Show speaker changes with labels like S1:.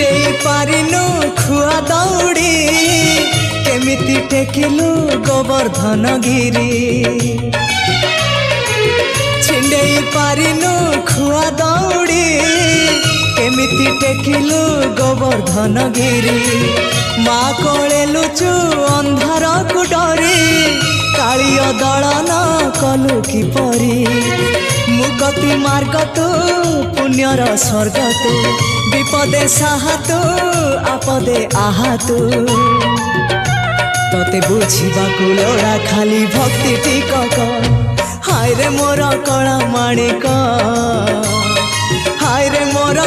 S1: छिंडेई पारिनु खुआ दौड़ी केमिति टेकिलु गोवर्धन गिरी छिंडेई पारिनु खुआ दौड़ी केमिति टेकिलु गोवर्धन गिरी माँ कोले लुचु अंधार को डरी कालिय दलन कलु किपरी मुगति मार्ग तू पुण्यर स्वर्ग तू विपदे साहा तू आपदे आहा तू तते बुझिबाकु लोड़ा खाली भक्ति टिकक हाय रे मोर कला माणिक हाय रे मोर